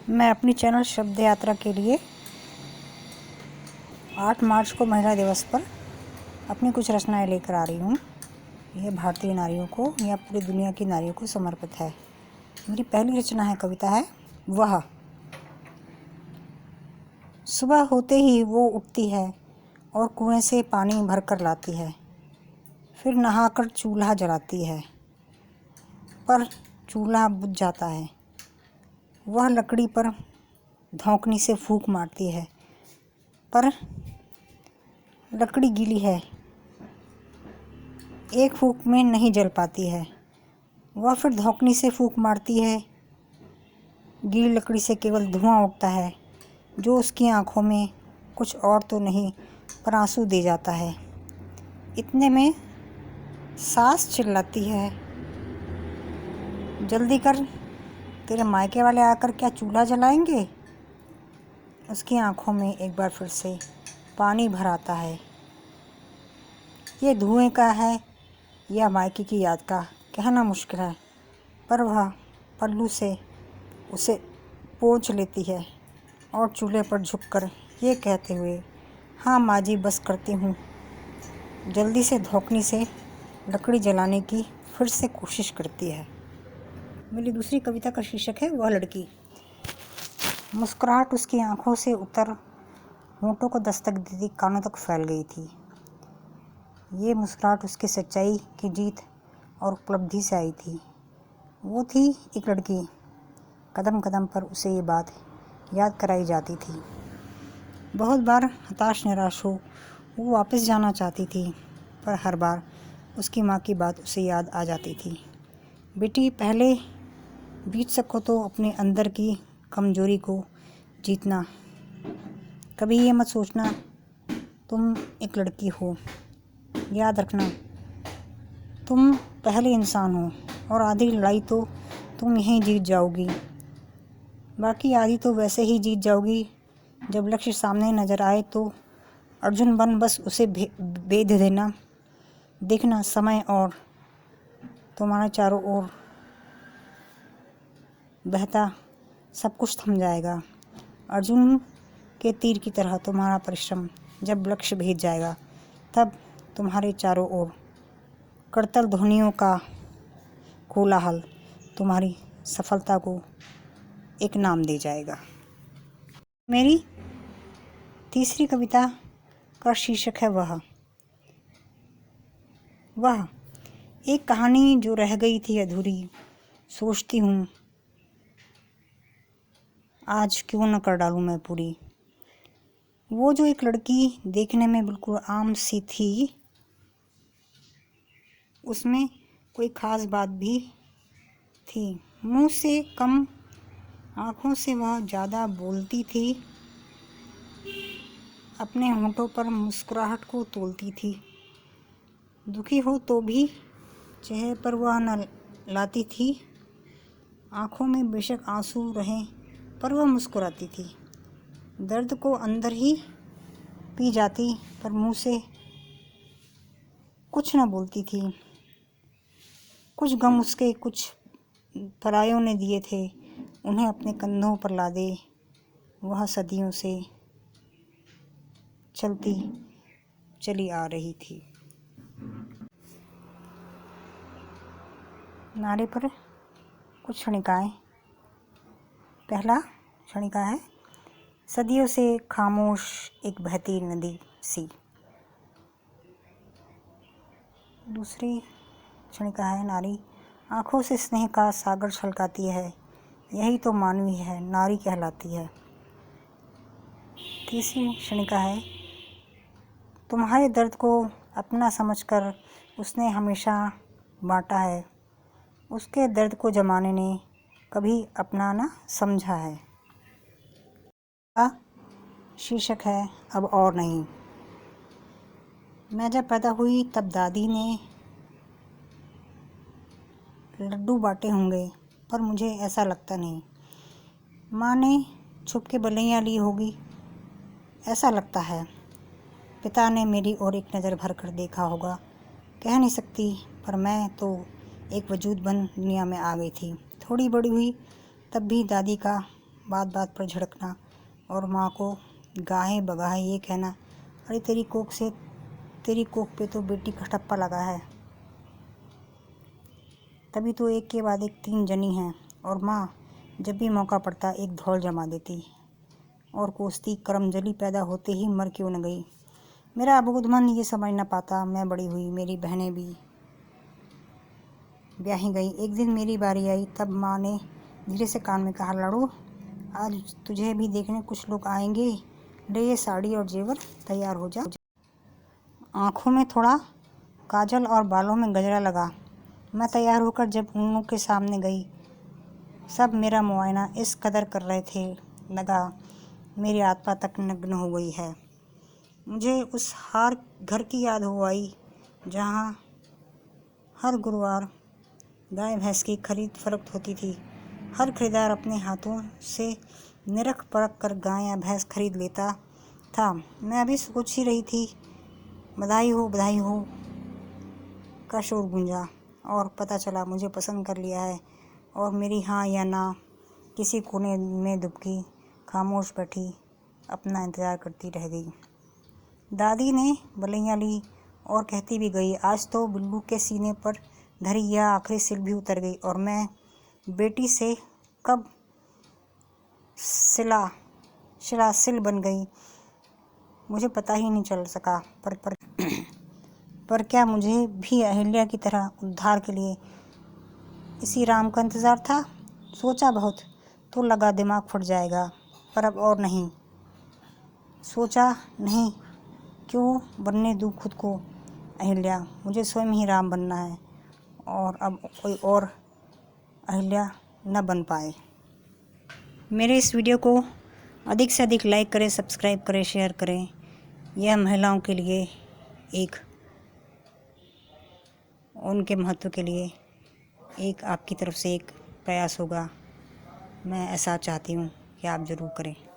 मैं अपनी चैनल शब्द यात्रा के लिए 8 मार्च को महिला दिवस पर अपनी कुछ रचनाएं लेकर आ रही हूँ। यह भारतीय नारियों को या पूरी दुनिया की नारियों को समर्पित है। मेरी पहली रचना है, कविता है वह। सुबह होते ही वो उठती है और कुएं से पानी भर कर लाती है, फिर नहाकर चूल्हा जलाती है, पर चूल्हा बुझ जाता है। वह लकड़ी पर धौंकनी से फूंक मारती है, पर लकड़ी गीली है, एक फूंक में नहीं जल पाती है। वह फिर धौंकनी से फूंक मारती है, गीली लकड़ी से केवल धुआं उठता है, जो उसकी आंखों में कुछ और तो नहीं पर आंसू दे जाता है। इतने में सास चिल्लाती है, जल्दी कर, तेरे मायके वाले आकर क्या चूल्हा जलाएंगे। उसकी आंखों में एक बार फिर से पानी भर आता है। ये धुएं का है या मायके की याद का, कहना मुश्किल है, पर वह पल्लू से उसे पोंछ लेती है और चूल्हे पर झुककर ये कहते हुए, हाँ माँ जी बस करती हूँ, जल्दी से धौंकनी से लकड़ी जलाने की फिर से कोशिश करती है। मेरी दूसरी कविता का शीर्षक है वह लड़की। मुस्कुराहट उसकी आंखों से उतर होंठों को दस्तक देती कानों तक फैल गई थी। ये मुस्कुराहट उसकी सच्चाई की जीत और उपलब्धि से आई थी। वो थी एक लड़की, कदम कदम पर उसे ये बात याद कराई जाती थी। बहुत बार हताश निराश हो वो वापस जाना चाहती थी, पर हर बार उसकी माँ की बात उसे याद आ जाती थी। बेटी, पहले बीत सको तो अपने अंदर की कमजोरी को जीतना। कभी ये मत सोचना तुम एक लड़की हो। याद रखना तुम पहले इंसान हो और आधी लड़ाई तो तुम यहीं जीत जाओगी, बाकी आधी तो वैसे ही जीत जाओगी। जब लक्ष्य सामने नज़र आए तो अर्जुन बन बस उसे भेद देना। देखना समय और तुम्हारे चारों ओर बहता सब कुछ थम जाएगा। अर्जुन के तीर की तरह तुम्हारा परिश्रम जब लक्ष्य भेद जाएगा, तब तुम्हारे चारों ओर करतल ध्वनियों का कोलाहल तुम्हारी सफलता को एक नाम दे जाएगा। मेरी तीसरी कविता का शीर्षक है वह। वह एक कहानी जो रह गई थी अधूरी, सोचती हूँ आज क्यों न कर डालूँ मैं पूरी। वो जो एक लड़की देखने में बिल्कुल आम सी थी, उसमें कोई ख़ास बात भी थी। मुंह से कम, आँखों से वह ज़्यादा बोलती थी, अपने होंठों पर मुस्कुराहट को तोलती थी। दुखी हो तो भी चेहरे पर वह न लाती थी। आँखों में बेशक आंसू रहें, पर वह मुस्कुराती थी। दर्द को अंदर ही पी जाती, पर मुंह से कुछ न बोलती थी। कुछ गम उसके कुछ परायों ने दिए थे, उन्हें अपने कंधों पर लादे वह सदियों से चलती चली आ रही थी। नारे पर कुछ क्षणिकाएँ। पहला क्षणिका है, सदियों से खामोश एक बहती नदी सी। दूसरी क्षणिका है, नारी आँखों से स्नेह का सागर छलकाती है, यही तो मानवी है, नारी कहलाती है। तीसरी क्षणिका है, तुम्हारे दर्द को अपना समझकर उसने हमेशा बांटा है, उसके दर्द को ज़माने ने कभी अपना ना समझा है। शीर्षक है अब और नहीं। मैं जब पैदा हुई तब दादी ने लड्डू बांटे होंगे, पर मुझे ऐसा लगता नहीं। माँ ने छुप के बलैया ली होगी, ऐसा लगता है। पिता ने मेरी ओर एक नज़र भर कर देखा होगा, कह नहीं सकती, पर मैं तो एक वजूद बन दुनिया में आ गई थी। थोड़ी बड़ी हुई तब भी दादी का बात बात पर झड़कना और माँ को गाहे बगाहे ये कहना, अरे तेरी कोख पे तो बेटी का ठप्पा लगा है। तभी तो एक के बाद एक 3 जनी हैं और माँ जब भी मौका पड़ता एक धौल जमा देती और कोसती करमजली पैदा होते ही मर क्यों न गई। मेरा अबूद मन ये समझ न पाता। मैं बड़ी हुई, मेरी बहनें भी ब्याही गई। एक दिन मेरी बारी आई, तब माँ ने धीरे से कान में कहा, लड़ू आज तुझे भी देखने कुछ लोग आएंगे, ले ये साड़ी और जेवर, तैयार हो जा। आँखों में थोड़ा काजल और बालों में गजरा लगा। मैं तैयार होकर जब उन लोग के सामने गई, सब मेरा मुआयना इस कदर कर रहे थे, लगा मेरी आत्मा तक नग्न हो गई है। मुझे उस हार घर की याद हो आई जहाँ हर गुरुवार गाय भैंस की खरीद फरोख्त होती थी। हर खरीदार अपने हाथों से निरख परख कर गाय या भैंस खरीद लेता था। मैं अभी सोच ही रही थी, बधाई हो का शोर गूंजा और पता चला मुझे पसंद कर लिया है। और मेरी हाँ या ना किसी कोने में दुबकी खामोश बैठी अपना इंतज़ार करती रह गई। दादी ने बलैया ली और कहती भी गई, आज तो बिल्लू के सीने पर धरी यह आखिरी सिल भी उतर गई और मैं बेटी से कब सिल बन गई मुझे पता ही नहीं चल सका। पर क्या मुझे भी अहिल्या की तरह उद्धार के लिए इसी राम का इंतज़ार था? सोचा बहुत तो लगा दिमाग फट जाएगा, पर अब और नहीं। सोचा नहीं, क्यों बनने दूँ खुद को अहिल्या, मुझे स्वयं ही राम बनना है और अब कोई और अहिल्या न बन पाए। मेरे इस वीडियो को अधिक से अधिक लाइक करें, सब्सक्राइब करें, शेयर करें। यह महिलाओं के लिए उनके महत्व के लिए आपकी तरफ से एक प्रयास होगा। मैं ऐसा चाहती हूँ कि आप ज़रूर करें।